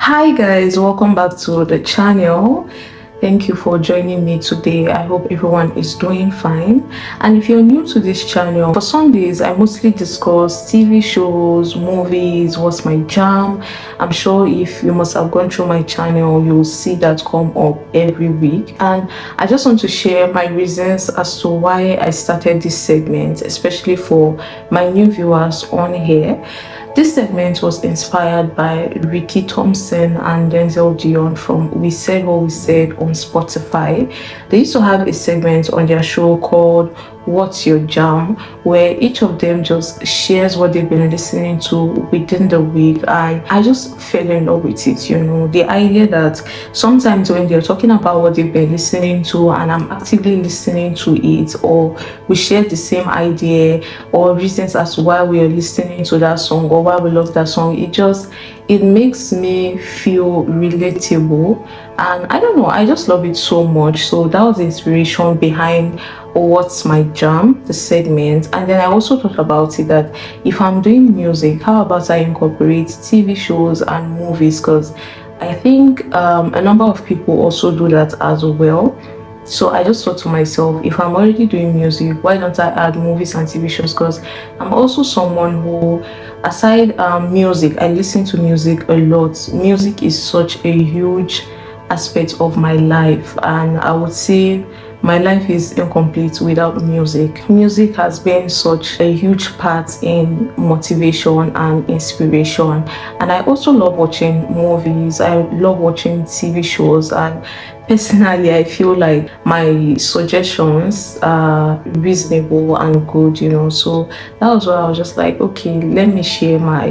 Hi guys, welcome back to the channel. Thank you for joining me today. I hope everyone is doing fine. And if you're new to this channel, for Sundays I mostly discuss TV shows, movies, what's my jam. I'm sure if you must have gone through my channel, you'll see that come up every week. And I just want to share my reasons as to why I started this segment, especially for my new viewers on here. This segment was inspired by Ricky Thompson and Denzel Dion from We Said What We Said on Spotify. They used to have a segment on their show called What's Your Jam, where each of them just shares what they've been listening to within the week. And I just fell in love with it, the idea that sometimes when they're talking about what they've been listening to and I'm actively listening to it, or we share the same idea or reasons as to why we are listening to that song or why we love that song, it makes me feel relatable. And I don't know, I just love it so much. So that was the inspiration behind What's My Jam, the segment. And then I also thought about it that if I'm doing music, how about I incorporate TV shows and movies, because I think a number of people also do that as well. So I just thought to myself, if I'm already doing music, why don't I add movies and TV shows? Because I'm also someone who, aside music, I listen to music a lot. Music is such a huge aspect of my life, and I would say my life is incomplete without music. Music has been such a huge part in motivation and inspiration. And I also love watching movies. I love watching TV shows, and personally I feel like my suggestions are reasonable and good, so that was why I was just like, okay, let me share my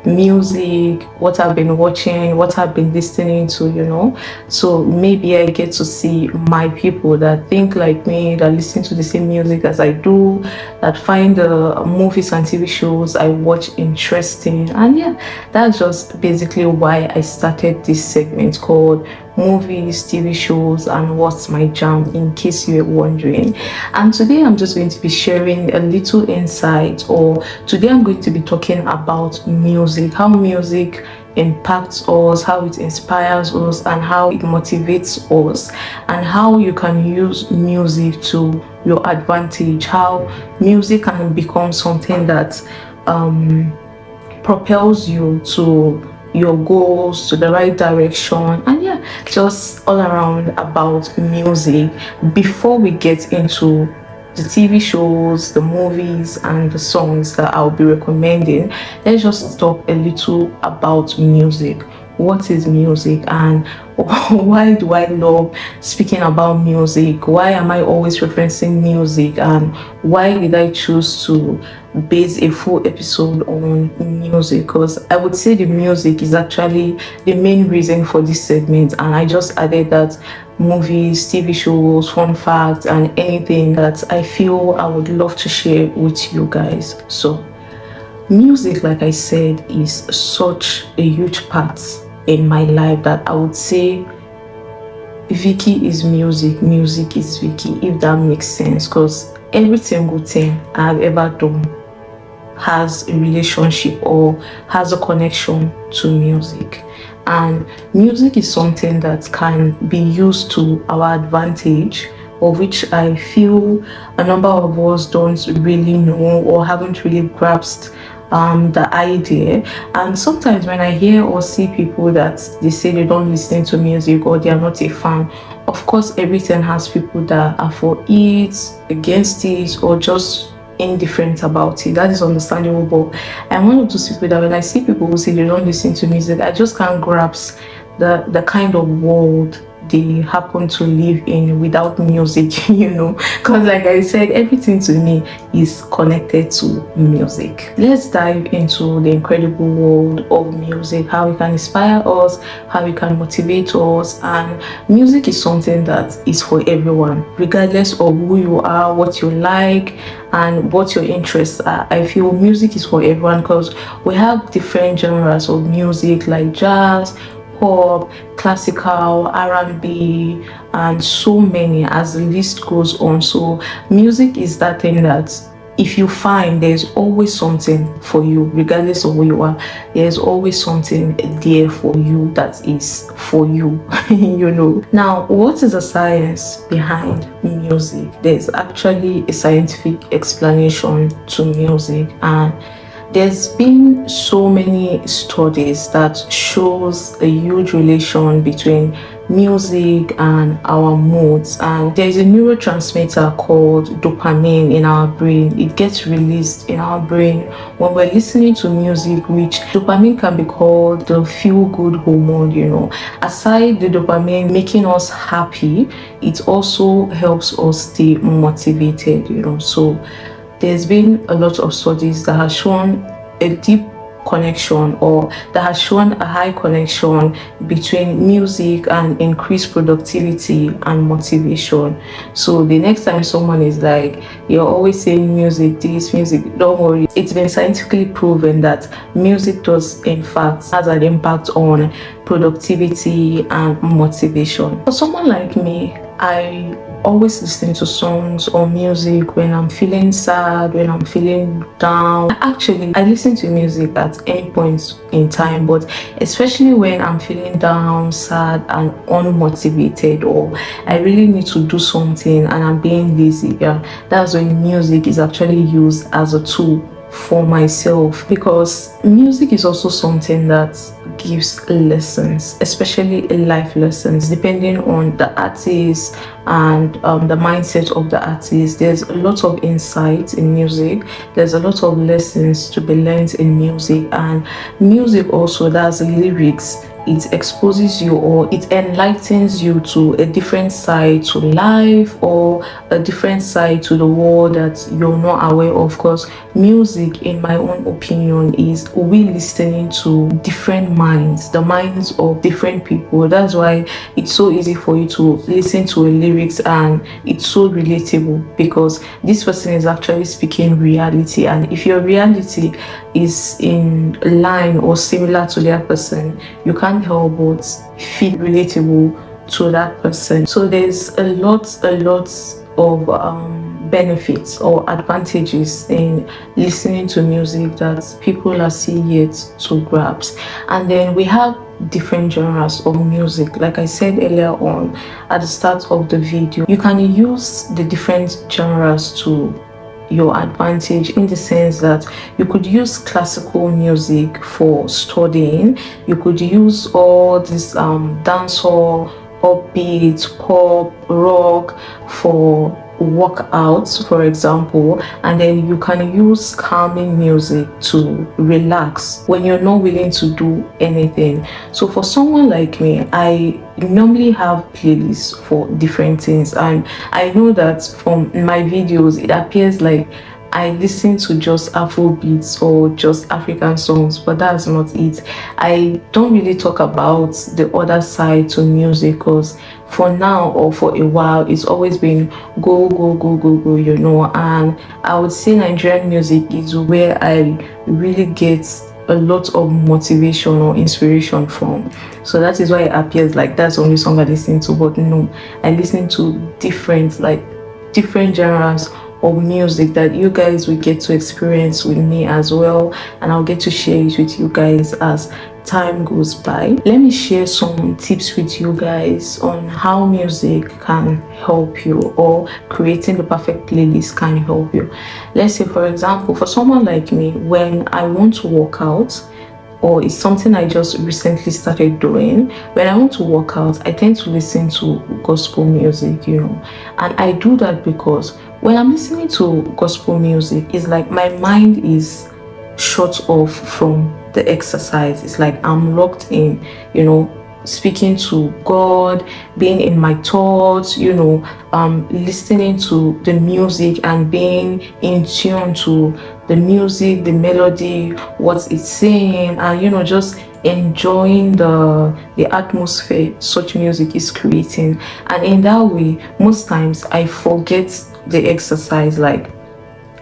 music, what I've been watching, what I've been listening to, so maybe I get to see my people that think like me, that listen to the same music as I do, that find the movies and TV shows I watch interesting. And yeah, that's just basically why I started this segment called Movies, TV shows, and What's My Jam, in case you were wondering. And today I'm just going to be sharing a little insight, or today I'm going to be talking about music, how music impacts us, how it inspires us, and how it motivates us, and how you can use music to your advantage, how music can become something that propels you to your goals, to the right direction. And yeah, just all around about music. Before we get into the TV shows, the movies, and the songs that I'll be recommending, let's just talk a little about music. What is music, and why do I love speaking about music? Why am I always referencing music, and why did I choose to base a full episode on music? Because I would say the music is actually the main reason for this segment, and I just added that movies, TV shows, fun facts, and anything that I feel I would love to share with you guys. So music, like I said, is such a huge part in my life that I would say Vicky is music, music is Vicky, if that makes sense. Because every single thing I've ever done has a relationship or has a connection to music. And music is something that can be used to our advantage, of which I feel a number of us don't really know or haven't really grasped the idea. And sometimes when I hear or see people that they say they don't listen to music or they are not a fan, of course everything has people that are for it, against it, or just indifferent about it. That is understandable. But I'm one of those people that when I see people who say they don't listen to music, I just can't grasp the kind of world they happen to live in without music, because like I said, everything to me is connected to music. Let's dive into the incredible world of music, how it can inspire us, how it can motivate us. And music is something that is for everyone, regardless of who you are, what you like, and what your interests are. I feel music is for everyone because we have different genres of music like jazz, pop, classical, R&B, and so many, as the list goes on. So music is that thing that if you find there's always something for you, regardless of who you are, there's always something there for you that is for you. Now, what is the science behind music? There's actually a scientific explanation to music, and there's been so many studies that shows a huge relation between music and our moods. And there's a neurotransmitter called dopamine in our brain. It gets released in our brain when we're listening to music, which dopamine can be called the feel-good hormone. Aside the dopamine making us happy, it also helps us stay motivated. So there's been a lot of studies that have shown a deep connection, or that has shown a high connection between music and increased productivity and motivation. So the next time someone is like, you're always saying music this, music, don't worry, it's been scientifically proven that music does in fact has an impact on productivity and motivation. For someone like me, I always listen to songs or music when I'm feeling sad, when I'm feeling down. Actually, I listen to music at any point in time, but especially when I'm feeling down, sad, and unmotivated, or I really need to do something and I'm being lazy. That's when music is actually used as a tool for myself, because music is also something that gives lessons, especially life lessons, depending on the artist and the mindset of the artist. There's a lot of insight in music, there's a lot of lessons to be learned in music. And music also, that's lyrics, it exposes you or it enlightens you to a different side to life, or a different side to the world that you're not aware of. Because music, in my own opinion, is we listening to different minds, the minds of different people. That's why it's so easy for you to listen to a lyrics and it's so relatable, because this person is actually speaking reality, and if your reality is in line or similar to their person, you can't help but feel relatable to that person. So there's a lot of benefits or advantages in listening to music that people are still yet to grasp. And then we have different genres of music. Like I said earlier on at the start of the video, you can use the different genres to your advantage, in the sense that you could use classical music for studying, you could use all this dancehall, upbeat, pop, rock for workouts, for example, and then you can use calming music to relax when you're not willing to do anything. So for someone like me, I normally have playlists for different things, and I know that from my videos it appears like I listen to just Afro beats or just African songs, but that's not it. I don't really talk about the other side to music, because for now or for a while it's always been go, and I would say Nigerian music is where I really get a lot of motivation or inspiration from. So that is why it appears like that's the only song I listen to, but no, I listen to different genres of music that you guys will get to experience with me as well, and I'll get to share it with you guys as time goes by. Let me share some tips with you guys on how music can help you, or creating the perfect playlist can help you. Let's say, for example, for someone like me, when I want to work out, or it's something I just recently started doing, when I want to work out, I tend to listen to gospel music, and I do that because when I'm listening to gospel music, it's like my mind is shut off from the exercise. It's like I'm locked in, speaking to God, being in my thoughts, listening to the music and being in tune to the music, the melody, what it's saying, and just enjoying the atmosphere such music is creating. And in that way, most times I forget the exercise. I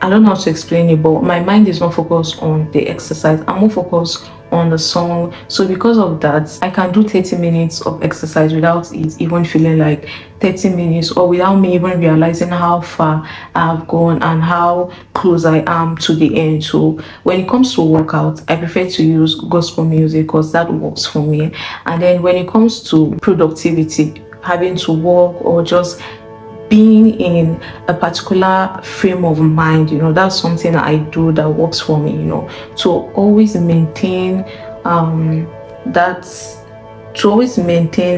don't know how to explain it, but my mind is not focused on the exercise. I'm more focused on the song. So because of that, I can do 30 minutes of exercise without it even feeling like 30 minutes, or without me even realizing how far I've gone and how close I am to the end. So when it comes to workout, I prefer to use gospel music because that works for me. And then when it comes to productivity, having to work or just being in a particular frame of mind, that's something I do that works for me, to always maintain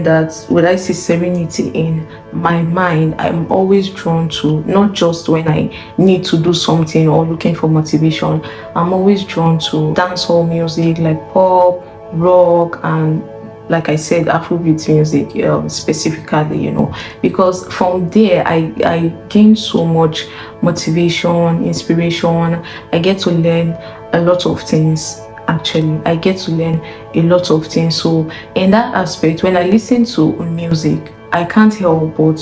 that would I say serenity in my mind. I'm always drawn to, not just when I need to do something or looking for motivation, I'm always drawn to dancehall music like pop, rock, and like I said, Afrobeat music specifically, because from there I gain so much motivation, inspiration. I get to learn a lot of things. Actually, I get to learn a lot of things. So in that aspect, when I listen to music, I can't help but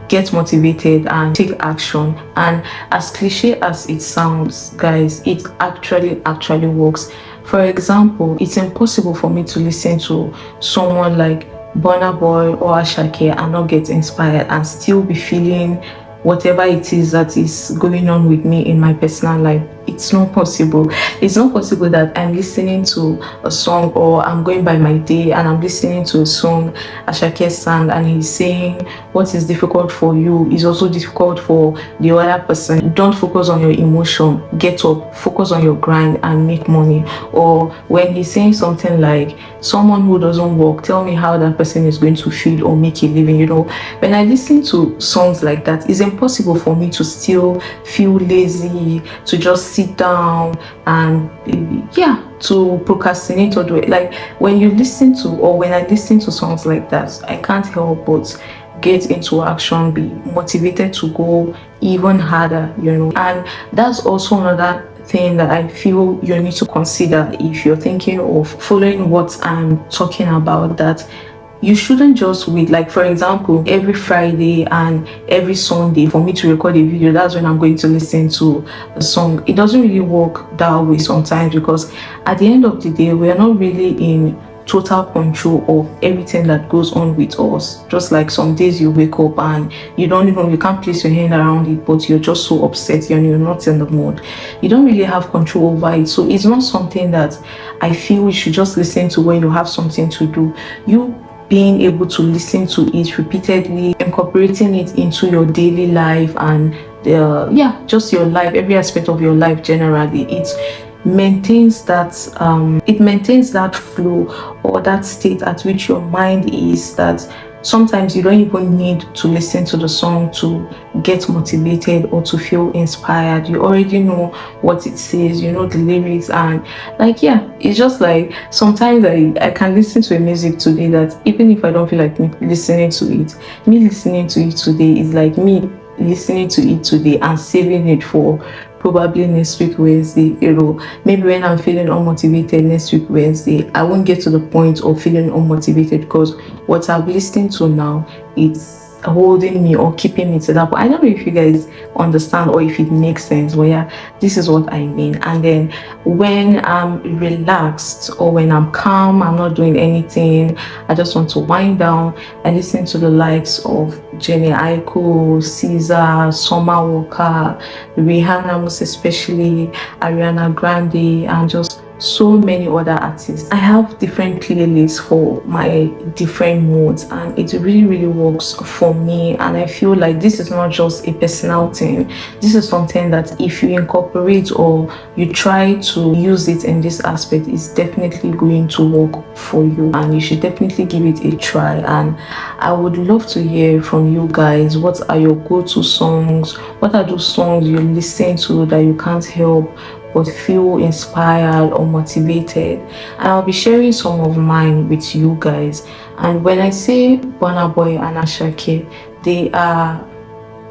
get motivated and take action. And as cliche as it sounds, guys, it actually works. For example, it's impossible for me to listen to someone like Burna Boy or Ashake and not get inspired and still be feeling whatever it is that is going on with me in my personal life. It's not possible. It's not possible that I'm listening to a song, or I'm going by my day and I'm listening to a song Ashake sang, and he's saying what is difficult for you is also difficult for the other person. Don't focus on your emotion. Get up, focus on your grind and make money. Or when he's saying something like, someone who doesn't work, tell me how that person is going to feel or make a living. When I listen to songs like that, it's impossible for me to still feel lazy, to just sit down and to procrastinate or do it. Like when I listen to songs like that, I can't help but get into action, be motivated to go even harder, and that's also another thing that I feel you need to consider if you're thinking of following what I'm talking about, that you shouldn't just wait. Like for example, every Friday and every Sunday for me to record a video, that's when I'm going to listen to a song. It doesn't really work that way sometimes, because at the end of the day, we are not really in total control of everything that goes on with us. Just like some days you wake up and you can't place your hand around it, but you're just so upset, you're not in the mood. You don't really have control over it. So it's not something that I feel you should just listen to when you have something to do. You being able to listen to it repeatedly, incorporating it into your daily life and just your life, every aspect of your life generally, it maintains that flow or that state at which your mind is, that sometimes you don't even need to listen to the song to get motivated or to feel inspired. You already know what it says, the lyrics, and it's just like sometimes I can listen to a music today that even if I don't feel like listening to it, me listening to it today is like me listening to it today and saving it for probably next week Wednesday. Maybe when I'm feeling unmotivated next week Wednesday, I won't get to the point of feeling unmotivated because what I'm listening to now, it's holding me or keeping me to that point. I don't know if you guys understand or if it makes sense, but this is what I mean. And then when I'm relaxed or when I'm calm, I'm not doing anything, I just want to wind down, I listen to the likes of Jenny Aiko, Caesar, Summer Walker, Rihanna, most especially Ariana Grande, and just so many other artists. I have different playlists for my different moods, and it really works for me. And I feel like this is not just a personal thing. This is something that if you incorporate or you try to use it in this aspect, it's definitely going to work for you, and you should definitely give it a try. And I would love to hear from you guys. What are your go-to songs? What are those songs you listen to that you can't help but feel inspired or motivated? And I'll be sharing some of mine with you guys. And when I say Burna Boy and Ashake, they are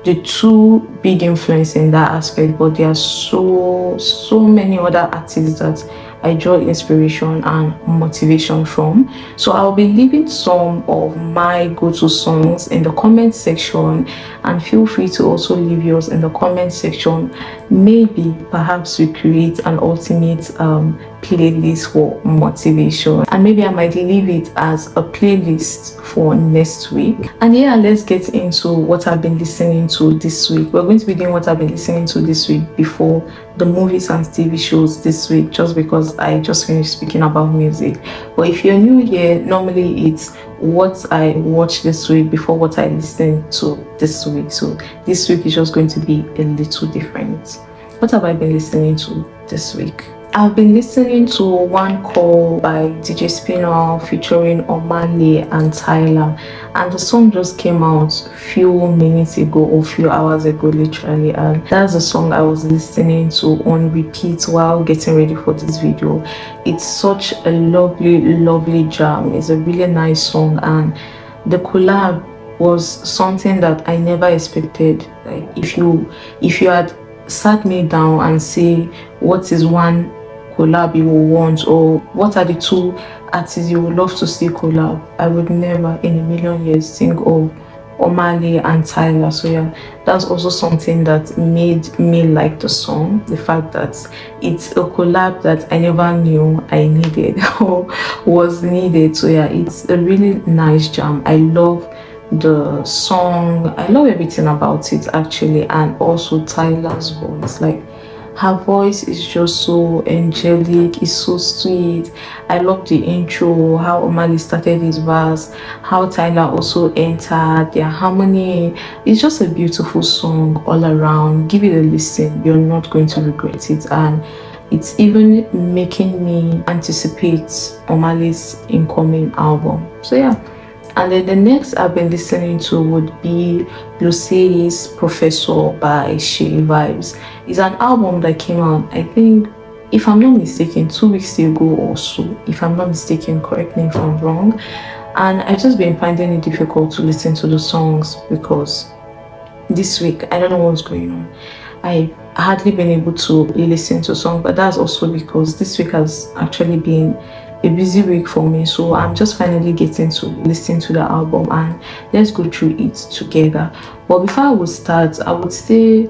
the two big influence in that aspect, but there are so many other artists that I draw inspiration and motivation from. So I'll be leaving some of my go-to songs in the comment section, and feel free to also leave yours in the comment section. Maybe perhaps we create an ultimate playlist for motivation, and maybe I might leave it as a playlist for next week. And yeah, let's get into what I've been listening to this week. We're going to be doing what I've been listening to this week before the movies and TV shows this week, just because I just finished speaking about music. But if you're new here, normally it's what I watched this week before what I listened to this week. So this week is just going to be a little different. What have I been listening to this week? I've been listening to One Call by DJ Spinner featuring Omale and Tyler, and the song just came out few minutes ago or few hours ago literally, and that's the song I was listening to on repeat while getting ready for this video. It's such a lovely jam. It's a really nice song, and the collab was something that I never expected. Like if you had sat me down and say what is one collab you will want, or what are the two artists you would love to see collab, I would never in a million years think of Omale and Tyler. So yeah, that's also something that made me like the song, the fact that it's a collab that I never knew I needed or was needed. So yeah, it's a really nice jam. I love the song, I love everything about it actually, and also Tyler's voice. Like, her voice is just so angelic, it's so sweet. I love the intro, how Omale started his verse, how Tyler also entered, their harmony. It's just a beautiful song all around. Give it a listen, you're not going to regret it, and it's even making me anticipate Omale's incoming album. So yeah. And then the next I've been listening to would be Lucy's Professor by Shay Vibes. It's an album that came out, I think, if I'm not mistaken, 2 weeks ago or so. If I'm not mistaken, correct me if I'm wrong. And I've just been finding it difficult to listen to the songs because this week, I don't know what's going on. I've hardly been able to listen to songs, but that's also because this week has actually been a busy week for me, so I'm just finally getting to listen to the album, and let's go through it together. But before I would start, I would say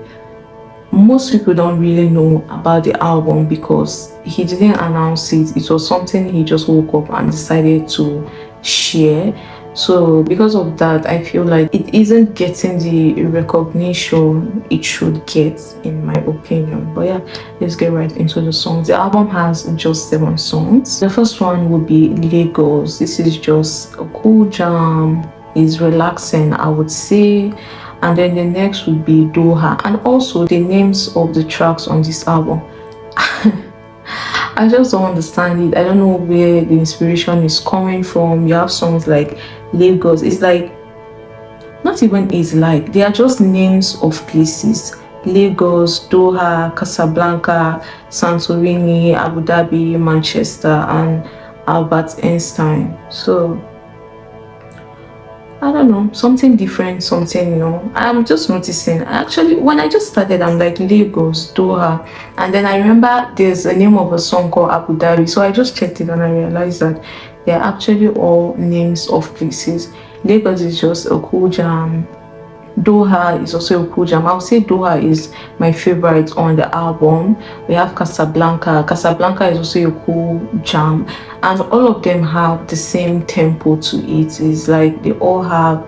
most people don't really know about the album because he didn't announce it. It was something he just woke up and decided to share. So because of that, I feel like it isn't getting the recognition it should get, in my opinion. But yeah, let's get right into the songs. The album has just 7 songs. The first one would be Lagos. This is just a cool jam. It's relaxing, I would say. And then the next would be Doha. And also the names of the tracks on this album. I just don't understand it. I don't know where the inspiration is coming from. You have songs like Lagos. It's like, not even it's like, they are just names of places. Lagos, Doha, Casablanca, Santorini, Abu Dhabi, Manchester, and Albert Einstein. So I don't know, something different, something, you know. I'm just noticing. Actually, when I just started, I'm like Lagos, Doha, and then I remember there's a name of a song called Abu Dhabi. So I just checked it and I realized that they're actually all names of places. Lagos is just a cool jam. Doha is also a cool jam. I would say Doha is my favorite on the album. We have Casablanca. Casablanca is also a cool jam, and all of them have the same tempo to it. It's like they all have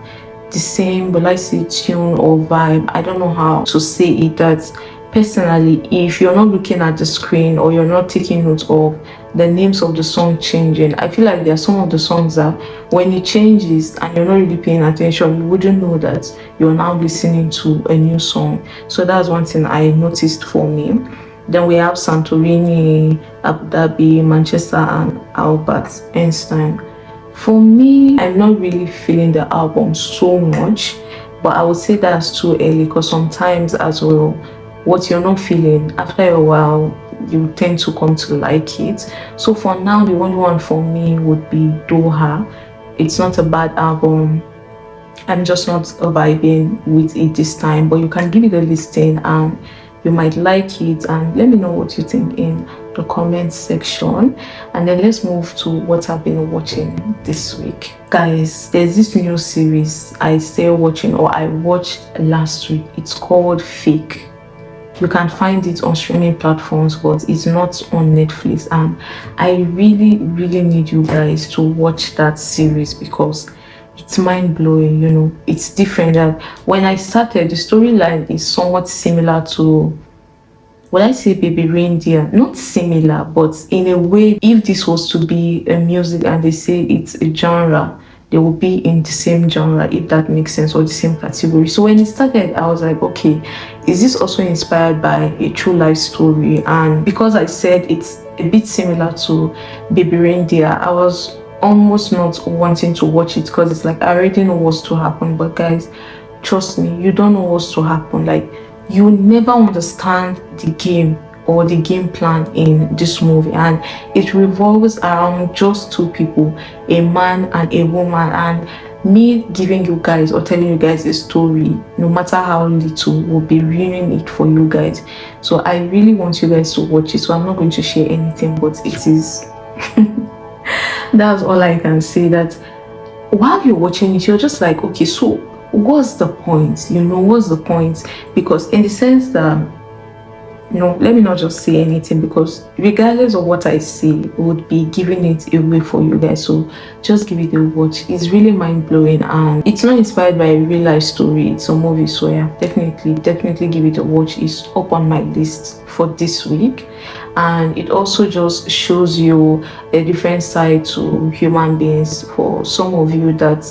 the same, but like say tune or vibe. I don't know how to say it. That personally, if you're not looking at the screen or you're not taking note of the names of the song changing, I feel like there are some of the songs that when it changes and you're not really paying attention, you wouldn't know that you're now listening to a new song. So that's one thing I noticed for me. Then we have Santorini, Abu Dhabi, Manchester, and Albert Einstein. For me, I'm not really feeling the album so much, but I would say that's too early because sometimes as well, what you're not feeling, after a while, you tend to come to like it. So for now, the only one for me would be Doha. It's not a bad album. I'm just not vibing with it this time, but you can give it a listen and you might like it, and let me know what you think in the comment section. And then let's move to what I've been watching this week. Guys, there's this new series I started watching, or I watched last week. It's called Fake. You can find it on streaming platforms, but it's not on Netflix. And I really, really need you guys to watch that series because it's mind-blowing. It's different. That when I started, the storyline is somewhat similar to, when I say Baby Reindeer, not similar, but in a way, if this was to be a music and they say it's a genre, they will be in the same genre, if that makes sense, or the same category. So when it started, I was like, okay, is this also inspired by a true life story? And because I said it's a bit similar to Baby Reindeer, I was almost not wanting to watch it because it's like I already know what's to happen. But guys, trust me, you don't know what's to happen. Like, you never understand the game or the game plan in this movie, and it revolves around just two people, a man and a woman. And me giving you guys or telling you guys a story, no matter how little, will be ruining it for you guys. So I really want you guys to watch it, so I'm not going to share anything, but it is that's all I can say. That while you're watching it, you're just like, okay, so what's the point? What's the point? Because in the sense that, let me not just say anything, because regardless of what I say, would be giving it away for you guys. So just give it a watch. It's really mind-blowing, and it's not inspired by a real life story. It's a movie. So yeah, definitely give it a watch. It's up on my list for this week. And it also just shows you a different side to human beings. For some of you that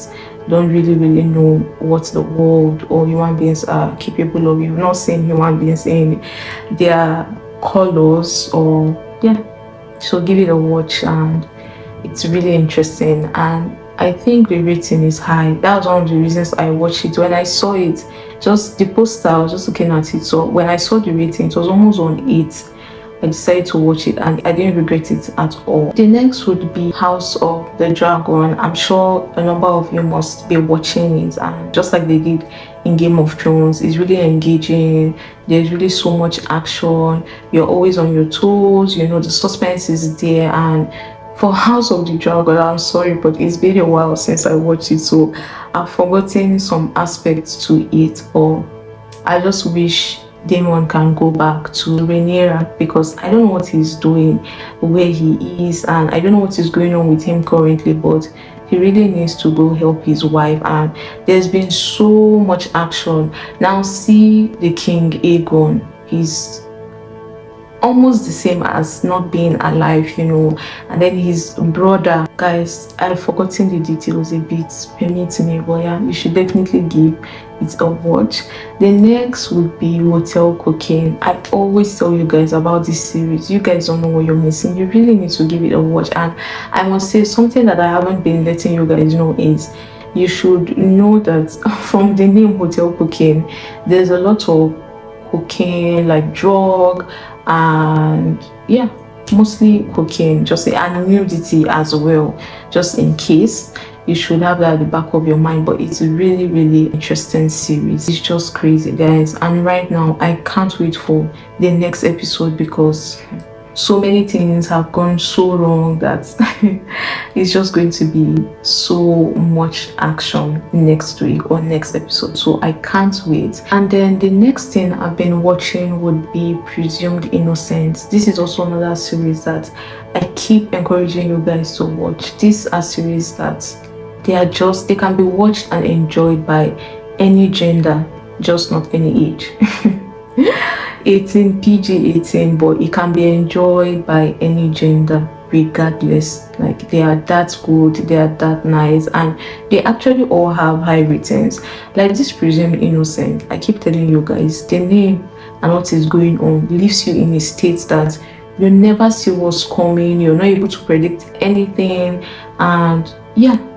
don't really know what the world or human beings are capable of, you've not seen human beings in their colors, or so give it a watch, and it's really interesting. And I think the rating is high. That was one of the reasons I watched it. When I saw it, just the poster, I was just looking at it. So when I saw the rating, it was almost on 8. I decided to watch it, and I didn't regret it at all. The next would be House of the Dragon. I'm sure a number of you must be watching it, and just like they did in Game of Thrones, it's really engaging. There's really so much action. You're always on your toes. The suspense is there. And for House of the Dragon, I'm sorry, but it's been a while since I watched it, so I've forgotten some aspects to it. But I just wish Damon can go back to Rhaenyra, because I don't know what he's doing, where he is, and I don't know what is going on with him currently, but he really needs to go help his wife. And there's been so much action. Now see the King Aegon, he's almost the same as not being alive, and then his brother. Guys, I've forgotten the details a bit, permit me, but yeah, you should definitely give it a watch. The next would be Hotel Cocaine. I always tell you guys about this series. You guys don't know what you're missing. You really need to give it a watch. And I must say, something that I haven't been letting you guys know is, you should know that from the name Hotel Cocaine, there's a lot of cocaine, like drug, and mostly cocaine, just and nudity as well, just in case. You should have that at the back of your mind. But it's a really, really interesting series. It's just crazy, guys. And right now, I can't wait for the next episode, because so many things have gone so wrong that it's just going to be so much action next week or next episode. So I can't wait. And then the next thing I've been watching would be Presumed Innocent. This is also another series that I keep encouraging you guys to watch. These are series that they can be watched and enjoyed by any gender, just not any age. 18, PG-18, but it can be enjoyed by any gender regardless. Like, they are that good, they are that nice, and they actually all have high ratings. Like this Presumed Innocent, I keep telling you guys, the name and what is going on leaves you in a state that you never see what's coming. You're not able to predict anything, and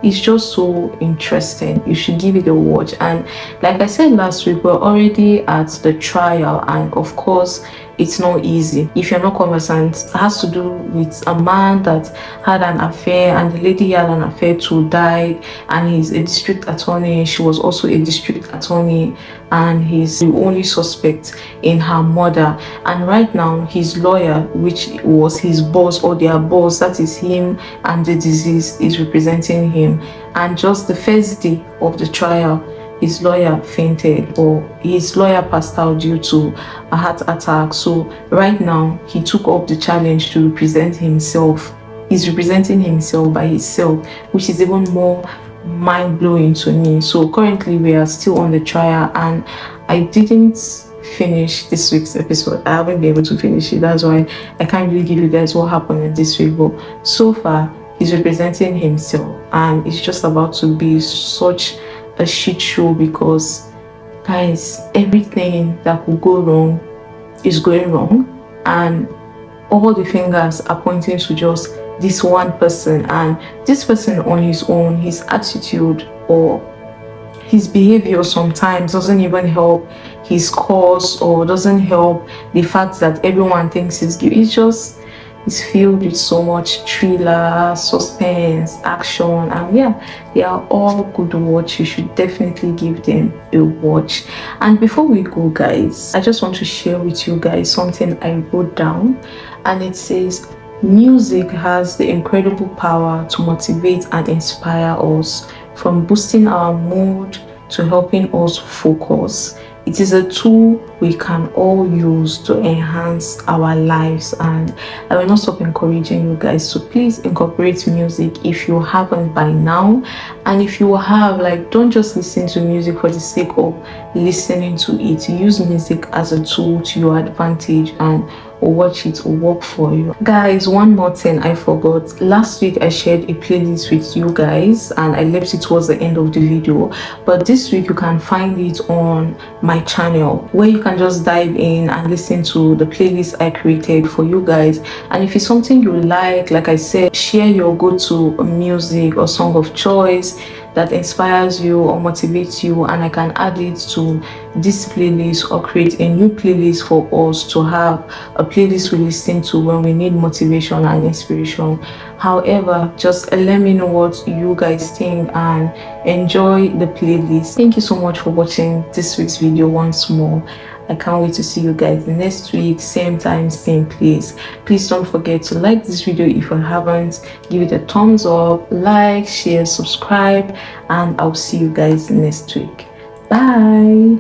it's just so interesting. You should give it a watch. And like I said last week, we're already at the trial, and of course it's not easy. If you're not conversant, it has to do with a man that had an affair, and the lady he had an affair to died, and he's a district attorney. She was also a district attorney, and he's the only suspect in her murder. And right now his lawyer, which was his boss or their boss, that is him and the deceased, is representing him. And just the first day of the trial, his lawyer fainted, or his lawyer passed out due to a heart attack. So right now he took up the challenge to represent himself. He's representing himself by himself, which is even more mind-blowing to me. So currently we are still on the trial, and I didn't finish this week's episode. I haven't been able to finish it. That's why I can't really give you guys what happened in this week. But so far he's representing himself, and it's just about to be such a shit show, because guys, everything that could go wrong is going wrong, and all the fingers are pointing to just this one person, and this person on his own, his attitude or his behavior sometimes doesn't even help his cause, or doesn't help the fact that everyone thinks he's guilty. It's filled with so much thriller, suspense, action, and yeah, they are all good to watch. You should definitely give them a watch. And before we go, guys, I just want to share with you guys something I wrote down, and it says, music has the incredible power to motivate and inspire us, from boosting our mood to helping us focus. It is a tool we can all use to enhance our lives, and I will not stop encouraging you guys to please incorporate music if you haven't by now. And if you have, like, don't just listen to music for the sake of listening to it. Use music as a tool to your advantage, and watch it work for you. Guys, one more thing I forgot. Last week I shared a playlist with you guys, and I left it towards the end of the video, but this week you can find it on my channel, where you can just dive in and listen to the playlist I created for you guys. And if it's something you like I said, share your go-to music or song of choice that inspires you or motivates you, and I can add it to this playlist, or create a new playlist for us to have a playlist we listen to when we need motivation and inspiration. However, just let me know what you guys think and enjoy the playlist. Thank you so much for watching this week's video once more. I can't wait to see you guys next week, same time, same place. Please don't forget to like this video if you haven't. Give it a thumbs up, like, share, subscribe, and I'll see you guys next week. Bye.